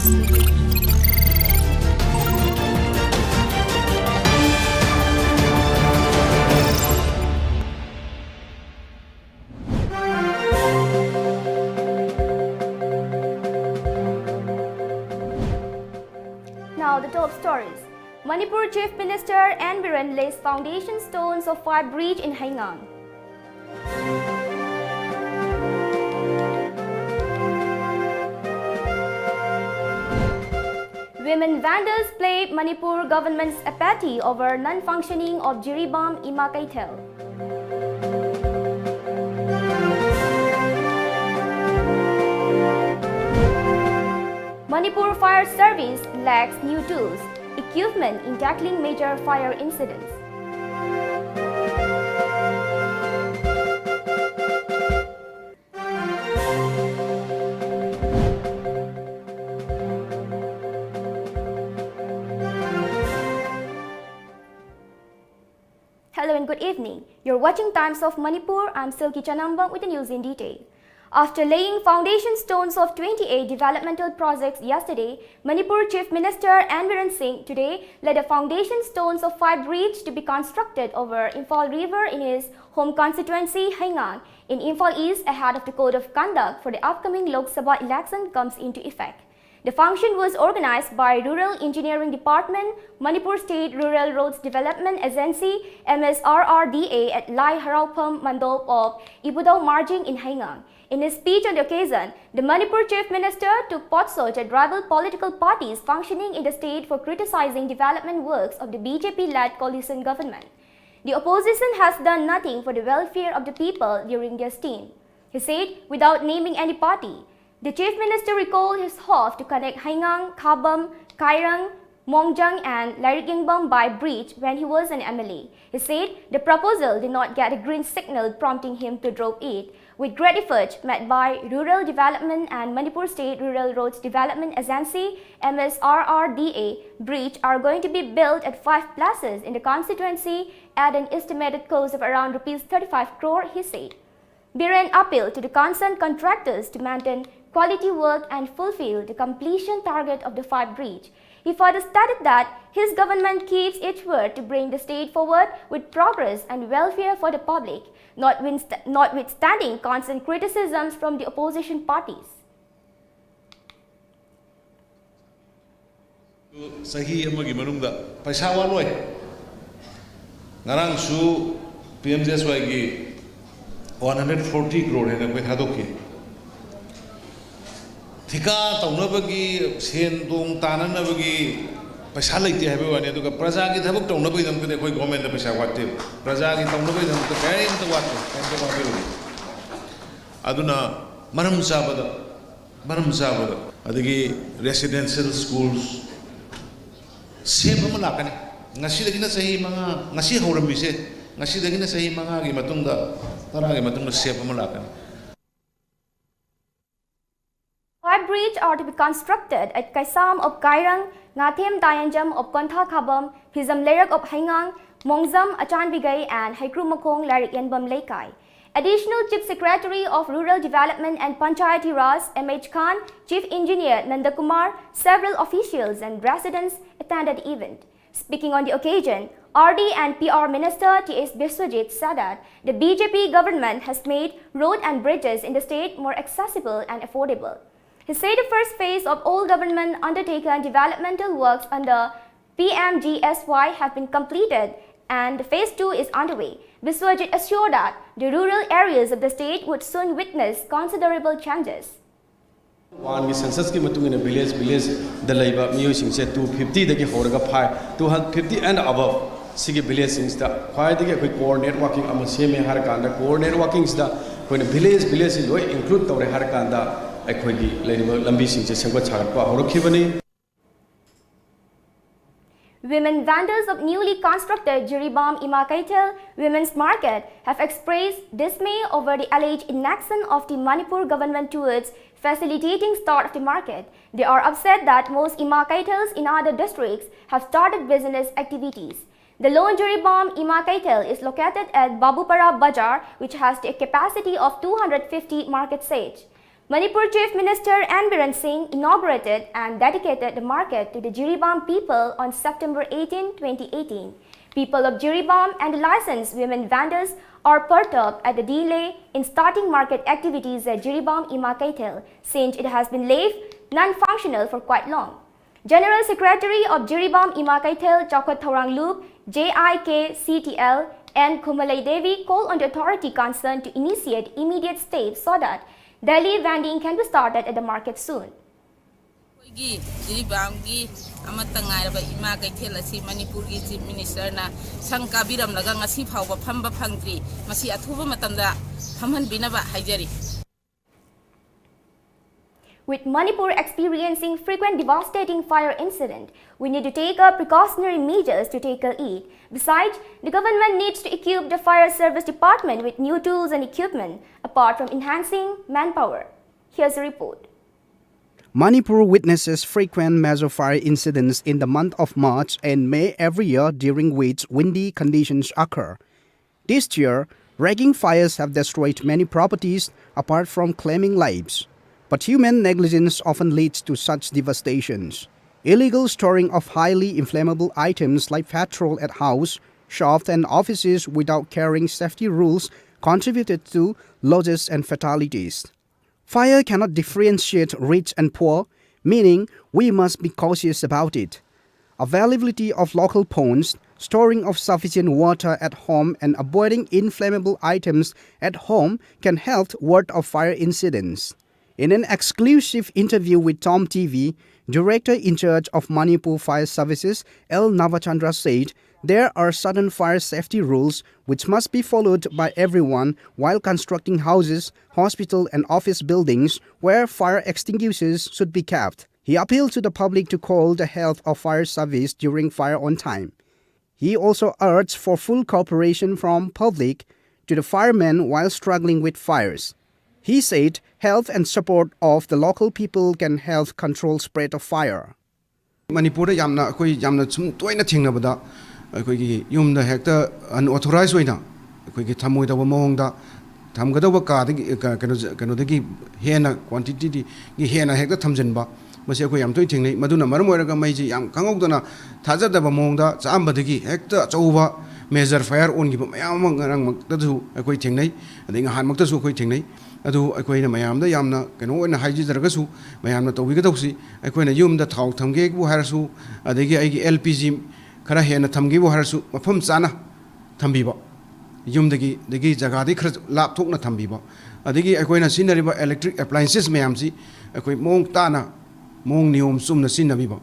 Now the top stories. Manipur Chief Minister N. Biren lays foundation stones of fire bridge in Haingang. Women vandals play Manipur government's apathy over non-functioning of Jiribam Ima Kaitel. Manipur Fire Service lacks new tools, equipment in tackling major fire incidents. Hello and good evening. You're watching Times of Manipur. I'm Silky Chanambang with the news in detail. After laying foundation stones of 28 developmental projects yesterday, Manipur Chief Minister N. Biren Singh today laid the foundation stones of 5 bridges to be constructed over Imphal River in his home constituency, Haingang, in Imphal East ahead of the Code of Conduct for the upcoming Lok Sabha election comes into effect. The function was organized by Rural Engineering Department, Manipur State Rural Roads Development Agency, MSRRDA at Lai Haraupam Mandop of Ibudao Marjing in Haingang. In his speech on the occasion, the Manipur Chief Minister took potshot at rival political parties functioning in the state for criticizing development works of the BJP-led coalition government. The opposition has done nothing for the welfare of the people during their stint, he said without naming any party. The Chief Minister recalled his hope to connect Haingang, Khabam, Kairang, Mongjang and Larigengbam by bridge when he was an MLA. He said the proposal did not get a green signal prompting him to drop it. With great effort met by Rural Development and Manipur State Rural Roads Development Agency, MSRRDA, bridge are going to be built at 5 places in the constituency at an estimated cost of around Rs 35 crore, he said. Biren appealed to the concerned contractors to maintain quality work and fulfill the completion target of the 5 bridge. He further stated that his government keeps its word to bring the state forward with progress and welfare for the public, notwithstanding constant criticisms from the opposition parties. Sahi amagi manungda paisa waloi ngarang su PMJSY gi 140 crore hena koi thadokki Thika taunabagi sen dong tananabagi paisa leite haibe wani aduga praja gi thabak taunabagi dam kene koi government da paisa watte praja gi taunabagi dam to kai imta watte kai to wabe aduna maram sabada adigi residential schools sep ama lakani ngasi dagina sahi manga ngasi hauram bise ngasi dagina sahi manga gi matungda tara gi matungda sep ama lakani 5 bridges are to be constructed at Kaisam of Kairang, Ngathem Dayanjam of Kontha Khabam, Hizam Lerak of Haingang, Mongzam Achan Bigay and Haikru Makong Larik Yanbam Laikai. Additional Chief Secretary of Rural Development and Panchayati Raj M.H. Khan, Chief Engineer Nandakumar, several officials and residents attended the event. Speaking on the occasion, RD and PR Minister T.S. Biswajit said that the BJP government has made road and bridges in the state more accessible and affordable. He said the first phase of all government undertaken developmental works under PMGSY have been completed and phase 2 is underway. Biswajit assured that the rural areas of the state would soon witness considerable changes. One census ki matung in a village the labor music said 250 the Horaga Pi 250 and above Sigi village since the Pi the coordinate walking among Semi Harakanda coordinate walking is the when a village is include the Harakanda. Women vendors of newly constructed Jiribam Ima Kaitel Women's Market have expressed dismay over the alleged inaction of the Manipur government towards facilitating start of the market. They are upset that most Ima Kaitels in other districts have started business activities. The lone Jiribam Ima Kaitel is located at Babupara Bazaar, which has the capacity of 250 market stage. Manipur Chief Minister N. Biren Singh inaugurated and dedicated the market to the Jiribam people on September 18, 2018. People of Jiribam and the licensed women vendors are perturbed at the delay in starting market activities at Jiribam Ima Kaitel, since it has been left non-functional for quite long. General Secretary of Jiribam Ima Kaitel, Chokot Thorang Loop, JIKCTL, and Kumalai Devi called on the authority concerned to initiate immediate steps so that daily vending can be started at the market soon. Jiribam gi amatangai ba Ima Kaitel asi Manipur gi Chief Minister na sangkabiram laga ngasi phawba phamba phangtri masi athuba matamda phamhan binaba haijari. With Manipur experiencing frequent devastating fire incidents, we need to take up precautionary measures to tackle it. Besides, the government needs to equip the fire service department with new tools and equipment, apart from enhancing manpower. Here's a report. Manipur witnesses frequent major fire incidents in the month of March and May every year, during which windy conditions occur. This year, raging fires have destroyed many properties apart from claiming lives. But human negligence often leads to such devastations. Illegal storing of highly inflammable items like petrol at house, shops and offices without carrying safety rules contributed to losses and fatalities. Fire cannot differentiate rich and poor, meaning we must be cautious about it. Availability of local ponds, storing of sufficient water at home and avoiding inflammable items at home can help ward off fire incidents. In an exclusive interview with Tom TV, Director in charge of Manipur Fire Services, L. Navachandra, said there are certain fire safety rules which must be followed by everyone while constructing houses, hospital and office buildings where fire extinguishers should be kept. He appealed to the public to call the health of fire service during fire on time. He also urged for full cooperation from public to the firemen while struggling with fires. He said help and support of the local people can help control spread of fire. Manipur yamna koi yamna sum toina thingna bada koi gi yum da hekta unauthorized waina koi gi thamoi da mong da thamgada ba ka de kano de gi hena quantity di gi hena hekta thamjin ba mase koi yam toi thingnei maduna maram oiraga mai ji yam khangok dana thaja da ba mong da cham ba de gi hekta chauba major fire on gi ba mayam ngarang mak da su koi thingnei adinga han mak da su koi thingnei adu akoina mayamda yamna keno oina haiji jaragasu mayamna tobi gadausi akoina yumda thau thamge bu harasu adegi aigi LPG khara hena thamge bu harasu mafam chana thambiba yumdagi degi jaga di khara lap thokna thambiba adegi akoina sinariba electric appliances mayamsi akoi mong tana mong niom sumna sinabiba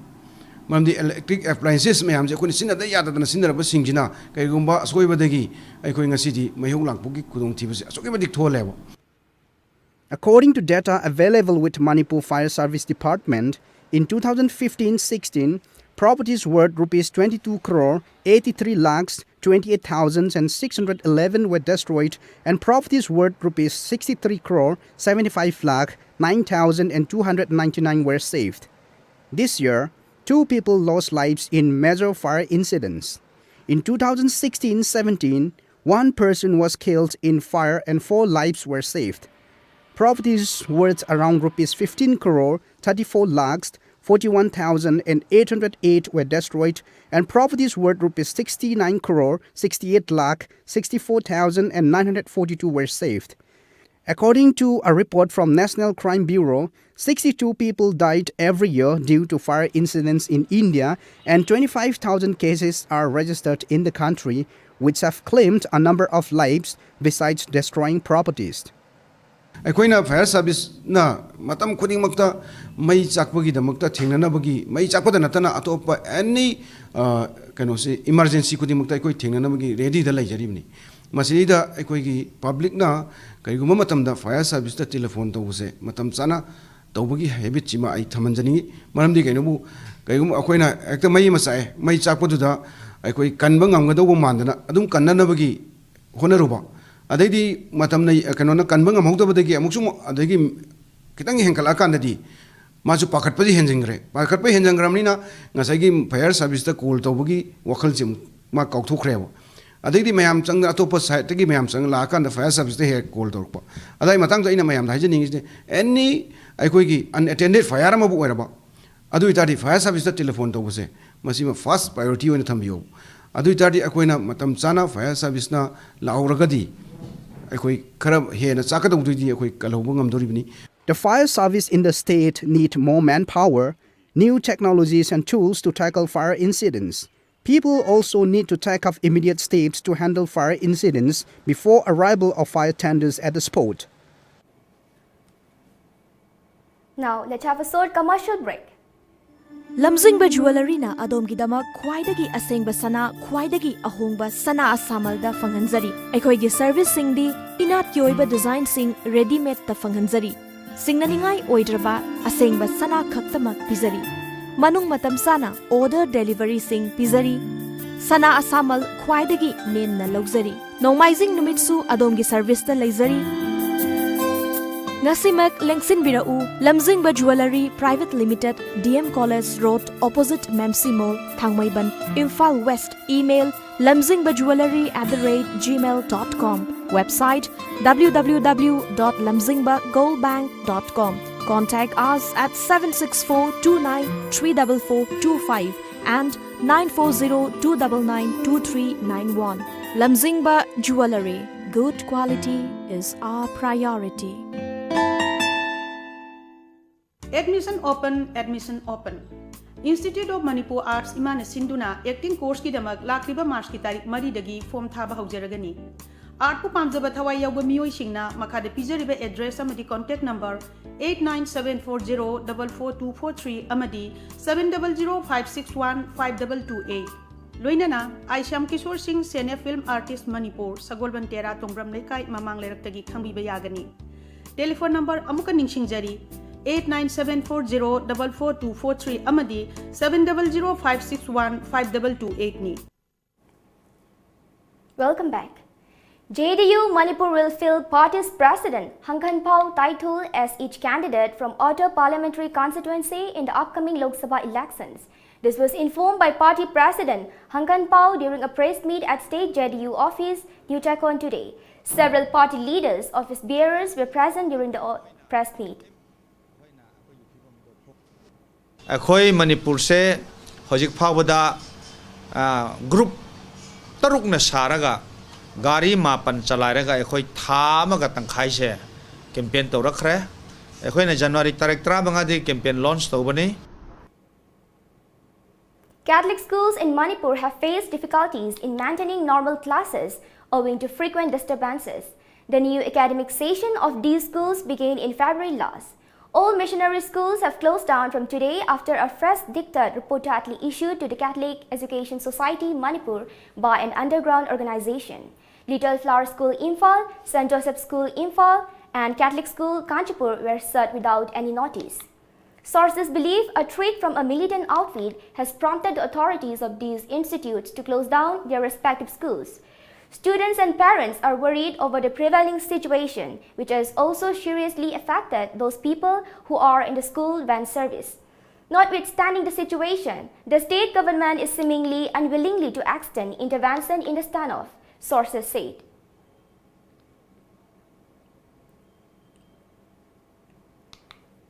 mamdi electric appliances mayamsi akoi sinada yadadana sinaraba singjina kaigumba soibadagi akoi ngasidi mayhong langpugi kudong thibase asokibadik tholeba. According to data available with Manipur Fire Service Department, in 2015-16, properties worth rupees 22 crore 83 lakhs 28,611 were destroyed and properties worth rupees 63 crore 75 lakh 9,299 were saved. This year, 2 people lost lives in major fire incidents. In 2016-17, 1 person was killed in fire and 4 lives were saved. Properties worth around rupees 15 crore 34 lakhs 41,808 were destroyed and properties worth rupees 69 crore 68 lakh 64,942 were saved. According to a report from National Crime Bureau, 62 people died every year due to fire incidents in India and 25,000 cases are registered in the country, which have claimed a number of lives besides destroying properties. Akoina fire service na matam khuding makta mai chakpagi da makta thingnana bagi mai chakpada natana atopa any kano se emergency khuding makta koi thingnana bagi ready da lai jaribni masini da koi gi public na kaiguma matam da fire service da telephone to se matam chana tawbagi habit chima ai thamanjani maram di kaino bu kaiguma akoina ekta mai masai mai chakpadu da koi kanba ngamgado bu mandana adum kannana bagi honaruba adai matamna kanona kanbang amhogdabadagi amuksum adagi kitang henkala kandadi masu pakatpadi henjingre pakatpa henjangramnina ngasagi fire service ta call tawbagi wakhal sim ma kaukthukhreba ꯑꯗꯩꯗꯤ ꯃꯌꯥꯝ ꯆꯪꯗ ꯑꯇꯣꯞꯄ ꯁꯥꯏꯠꯇꯒꯤ ꯃꯌꯥꯝ ꯆꯪ ꯂꯥꯛꯑꯀꯥꯟꯗ Fire ꯁꯥꯔꯚꯤꯁꯇ ꯍꯦꯛ call ꯇꯧꯔꯛꯄ ꯑꯗꯩ ꯃꯇꯥꯡꯗ ꯑꯩꯅ ꯃꯌꯥꯝꯗ ꯍꯥꯏꯖꯅꯤꯡꯉꯤꯁꯦ ꯑꯦꯅꯤ ꯑꯩꯈꯣꯏꯒꯤ ꯑꯟꯑꯦꯇꯦꯟꯗꯦꯗ ꯐꯥꯌꯔ ꯑꯃꯕꯨ ꯑꯣꯏꯔꯕ ꯑꯗꯨ ꯑꯣꯏꯇꯥꯔꯗꯤ ꯐꯥꯌꯔ ꯁꯥꯔꯚꯤꯁꯇ ꯇꯦꯂꯤꯐꯣꯟ ꯇꯧꯕꯁꯦ ꯃꯁꯤꯃ ꯐꯥꯔꯁ ꯄ꯭ꯔꯥꯏꯌꯣꯔꯤꯇꯤ ꯑꯣꯏꯅ ꯊꯝꯕꯤꯌꯨ ꯑꯗꯨ ꯑꯣꯏꯇꯥꯔꯗꯤ ꯑꯩꯈꯣꯏꯅ ꯃꯇꯝ ꯆꯥꯅ ꯐꯥꯌꯔ ꯁꯥꯔꯚꯤꯁꯅ ꯂꯥꯛꯍꯧꯔꯒꯗꯤ ꯑꯩꯈꯣꯏ ꯈꯔ ꯍꯦꯟꯅ ꯆꯥꯛꯀꯗꯧꯗꯣꯏꯗꯤ ꯑꯩꯈꯣꯏ ꯀꯜꯍꯧꯕ ꯉꯝꯗꯣꯔꯤꯕꯅꯤ. The fire service in the state need more manpower, new technologies and tools to tackle fire incidents. People also need to take up immediate steps to handle fire incidents before arrival of fire tenders at the spot. Now, let's have a short commercial break. Lamzingba Jewelry na adom-gidamak khwaidagi asengba sana khwaidagi ahongba sana asamalda fanghanjari. Aikhoigi service singdi inat yoiba design sing ready-made ta fanghanjari. Singnaningai oidraba asengba sana khaktamak pizari. Manung matam sana order delivery sing pizari. Sana asamal khwaidagi nen na lawjari. Nomaizing numitsu adomgi service ta leizari. Ngasimak Lengsin Birau, Lamzingba Jewelry Private Limited, DM College Road, opposite Memsi Mall, Thangmaiban, Imphal West. Email lamzingbaJewelry@gmail.com. Website www.lamzingbagoldbank.com. Contact us at 764293445 and 940-299-2391. Lamzingba Jewelry. Good quality is our priority. Admission open. Institute of Manipur Arts Imane Sinduna acting course ki damak lakriba March ki tarik mari dagi form thaba haujaragani. Art pu pamjaba thawai yauba miyoi singna makhada pijariba address amadi contact number 8974044243 amadi 7005615228. Loinana Aisham Kishore Singh Senior Film Artist Manipur Sagolban Tera Tongbram Lekai Mamang Leraktagi Khangbiba Yagani. Telephone number amuka ningsingjari 8974044243 amadi 7005615228 ni. Welcome back. JDU Manipur will fill party's president Hanghan Pao title as each candidate from Otter parliamentary constituency in the upcoming Lok Sabha elections. This was informed by party president Hanghan Pao during a press meet at state JDU office, New Chakon today. Several party leaders, office bearers were present during the press meet. अखोई मणिपुर से हजिक फावदा group तरुक न सारगा गाड़ी मापन चलायरगा अखोई थामगा तंखाई से campaign तो रखरे अखोई ने जनवरी तारीख 13 बंगादी कैंपेन लॉन्च तौबनी. Catholic schools in Manipur have faced difficulties in maintaining normal classes owing to frequent disturbances. The new academic session of these schools began in February last. All missionary schools have closed down from today after a fresh diktat reportedly issued to the Catholic Education Society Manipur by an underground organization. Little Flower School Imphal, St. Joseph School Imphal, and Catholic School Kanchipur were shut without any notice. Sources believe a threat from a militant outfit has prompted the authorities of these institutes to close down their respective schools. Students and parents are worried over the prevailing situation, which has also seriously affected those people who are in the school van service. Notwithstanding the situation, the state government is seemingly unwillingly to extend intervention in the standoff, sources said.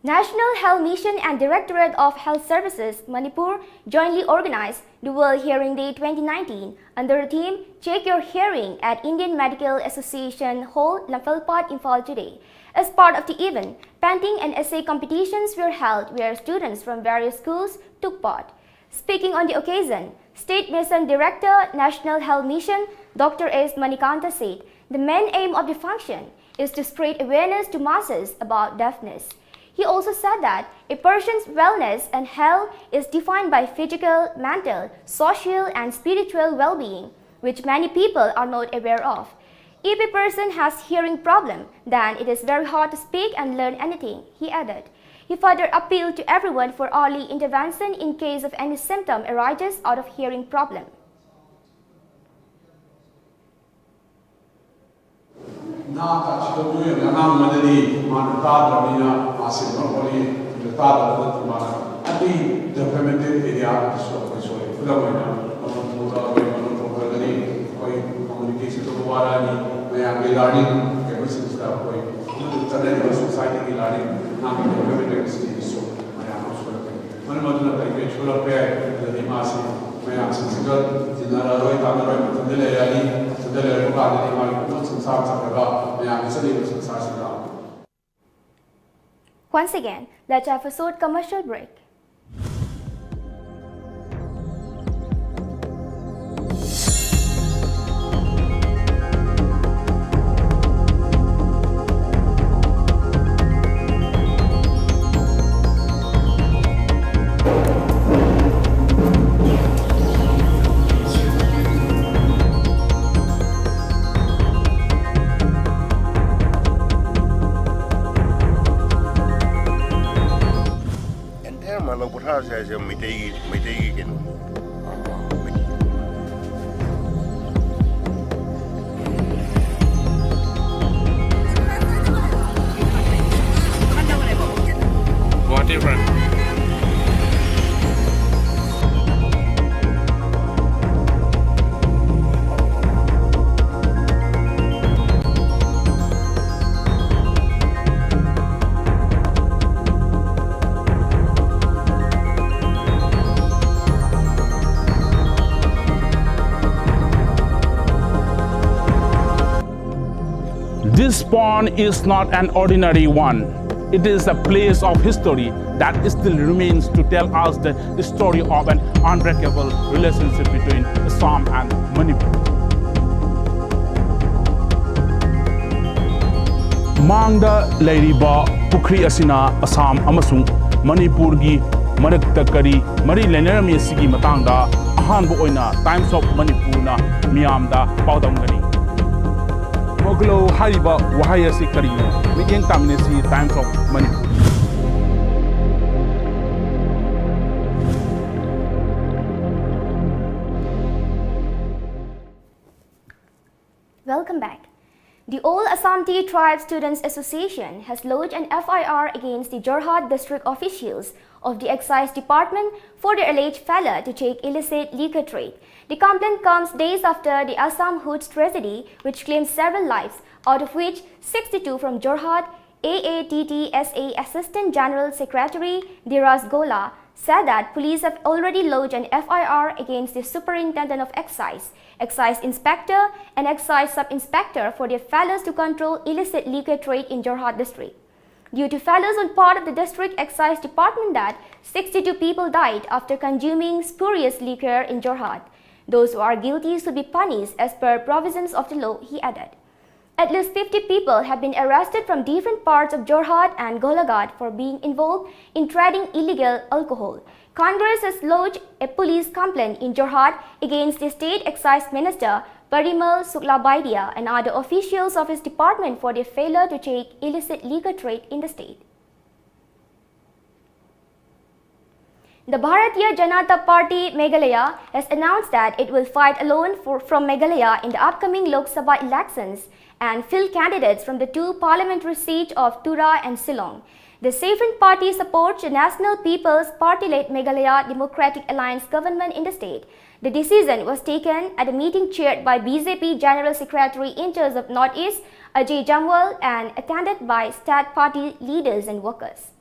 National Health Mission and Directorate of Health Services, Manipur, jointly organized the World Hearing Day 2019 under the theme Check Your Hearing at Indian Medical Association Hall, Lamphilpat, Imphal today. As part of the event, painting and essay competitions were held where students from various schools took part. Speaking on the occasion, State Mission Director, National Health Mission, Dr. S. Manikanta said, the main aim of the function is to spread awareness to masses about deafness. He also said that a person's wellness and health is defined by physical, mental, social, and spiritual well-being, which many people are not aware of. If a person has hearing problem, then it is very hard to speak and learn anything, he added. He further appealed to everyone for early intervention in case of any symptom arises out of hearing problem. communication to warani may am learning capacity stuff koi channel society ki learning na ki capacity so may am so man maduna kai ke chula pe the masi may am single dinara roi tamara tundele ali tundele ko ka ni ma ko samsar sakra may am sali samsar sakra. Once again, let's have a short commercial break. Saya mitegi kan. What different? This pond is not an ordinary one. It is a place of history that still remains to tell us the story of an unbreakable relationship between Assam and Manipur. Mangda leiriba pukri asina Assam amasung Manipur gi marakta kari mari lenarami sigi matangda ahanbo oina Times of Manipur na miyamda paudamgani. Moglo hariba wahaya si karino miyeng tamnesi Times of Manipur. Welcome back. The All Assam Tea Tribe Students Association has lodged an FIR against the Jorhat district officials of the Excise Department for their alleged failure to check illicit liquor trade. The complaint comes days after the Assam Hoods tragedy, which claimed several lives, out of which 62 from Jorhat. AATTSA Assistant General Secretary Dhiras Gola said that police have already lodged an FIR against the Superintendent of Excise, Excise Inspector and Excise Sub-Inspector for their failures to control illicit liquor trade in Jorhat district. Due to failures on part of the district excise department that 62 people died after consuming spurious liquor in Jorhat. Those who are guilty should be punished as per provisions of the law, he added. At least 50 people have been arrested from different parts of Jorhat and Golaghat for being involved in trading illegal alcohol. Congress has lodged a police complaint in Jorhat against the State Excise Minister Parimal Suklabaidia and other officials of his department for their failure to check illicit liquor trade in the state. The Bharatiya Janata Party Meghalaya has announced that it will fight alone from Meghalaya in the upcoming Lok Sabha elections and field candidates from the two parliamentary seats of Tura and Shillong. The Saffron Party supports the National People's Party-led Meghalaya Democratic Alliance government in the state. The decision was taken at a meeting chaired by BJP General Secretary in charge of North East, Ajay Jamwal, and attended by state party leaders and workers.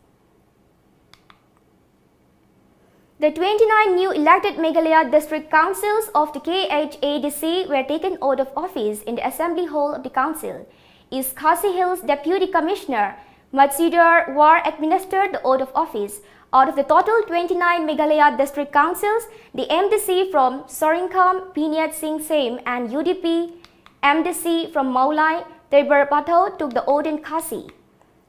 The 29 new elected Meghalaya district councils of the KHADC were taken out of office in the Assembly Hall of the Council. East Khasi Hills Deputy Commissioner Matsudar War administered the oath of office. Out of the total 29 Meghalaya district councils, the MDC from Sorinkam, Pinyat Singh Sem, and UDP MDC from Maulai, Teber Patho took the oath in Khasi.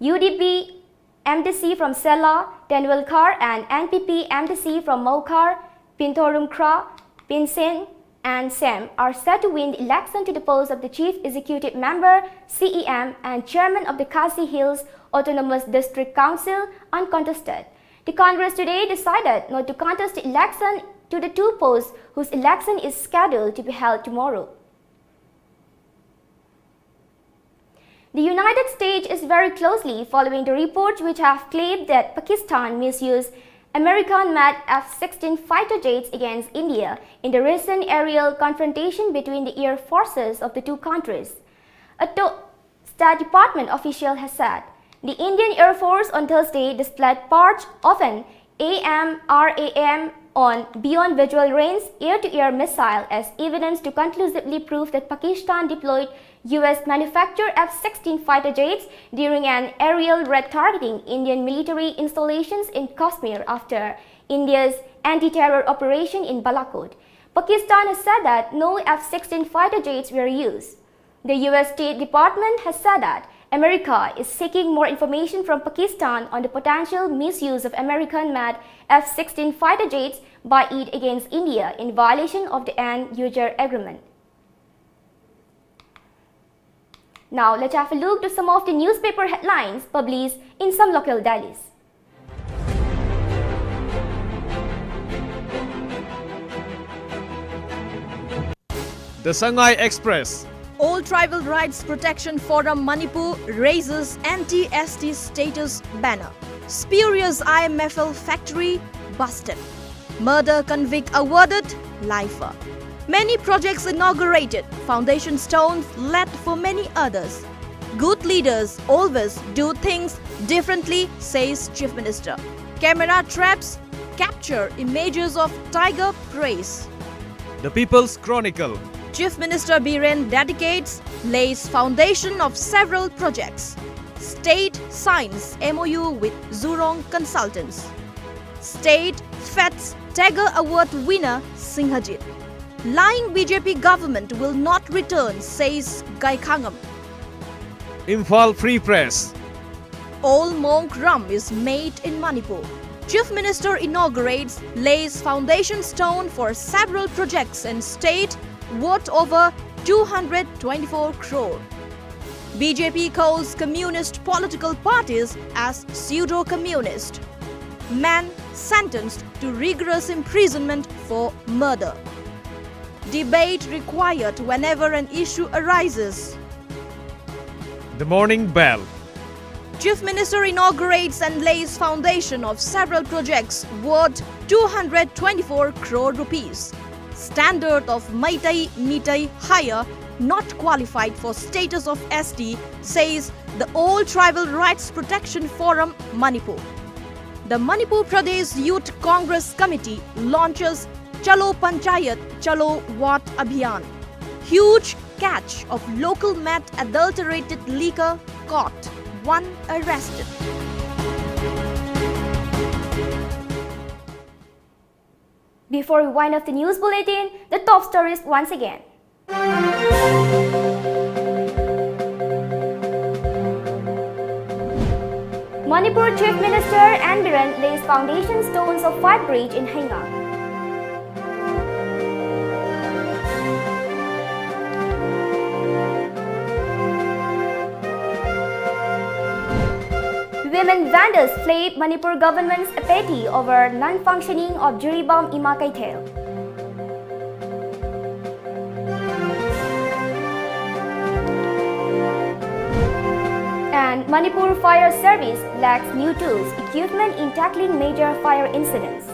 UDP MDC from Sela, Tenwalkar, and NPP MDC from Mokhar, Pintorumkra, Pinsen, and Sem are set to win the election to the post of the Chief Executive Member, CEM, and Chairman of the Khasi Hills Autonomous District Council uncontested. The Congress today decided not to contest the election to the two posts whose election is scheduled to be held tomorrow. The United States is very closely following the reports which have claimed that Pakistan misused American-made F-16 fighter jets against India in the recent aerial confrontation between the air forces of the two countries. A State Department official has said the Indian Air Force on Thursday displayed parts of an AMRAAM on beyond visual range air-to-air missile as evidence to conclusively prove that Pakistan deployed US-manufactured F-16 fighter jets during an aerial raid targeting Indian military installations in Kashmir after India's anti-terror operation in Balakot. Pakistan has said that no F-16 fighter jets were used. The US State Department has said that America is seeking more information from Pakistan on the potential misuse of American-made F-16 fighter jets by it against India in violation of the end-user agreement. Now let's have a look to some of the newspaper headlines published in some local dailies. The Sangay Express. All Tribal Rights Protection Forum Manipur raises anti-ST status banner. Spurious IMFL factory busted. Murder convict awarded, lifer. Many projects inaugurated, foundation stones laid for many others. Good leaders always do things differently, says Chief Minister. Camera traps capture images of tiger praise. The People's Chronicle. Chief Minister Biren dedicates, lays foundation of several projects. State signs MOU with Zurong Consultants. State fets Tiger Award winner Singhajit. Lying BJP government will not return, says Gaikhangam. Imphal Free Press. All monk rum is made in Manipur. Chief Minister inaugurates, lays foundation stone for several projects in state worth over 224 crore. BJP calls communist political parties as pseudo-communist. Man sentenced to rigorous imprisonment for murder. Debate required whenever an issue arises. The Morning Bell. Chief Minister inaugurates and lays foundation of several projects worth 224 crore rupees. Standard of Maitai hire not qualified for status of ST, says the All Tribal Rights Protection Forum Manipur. The Manipur Pradesh Youth Congress Committee launches Chalo Panchayat Chalo Wat Abhiyan. Huge catch of local mad adulterated liquor caught. One arrested. Before we wind up the news bulletin, the top stories once again. Manipur Chief Minister N. Biren lays foundation stones of five bridge in Haingang. Women vendors flayed Manipur government's apathy over non-functioning of Jiribam Ima Kaithel. And Manipur Fire Service lacks new tools, equipment in tackling major fire incidents.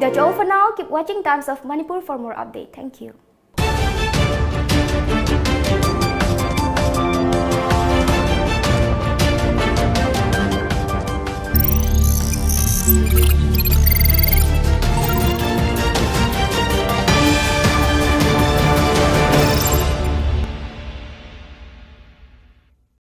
That's all for now. Keep watching Times of Manipur for more updates. Thank you.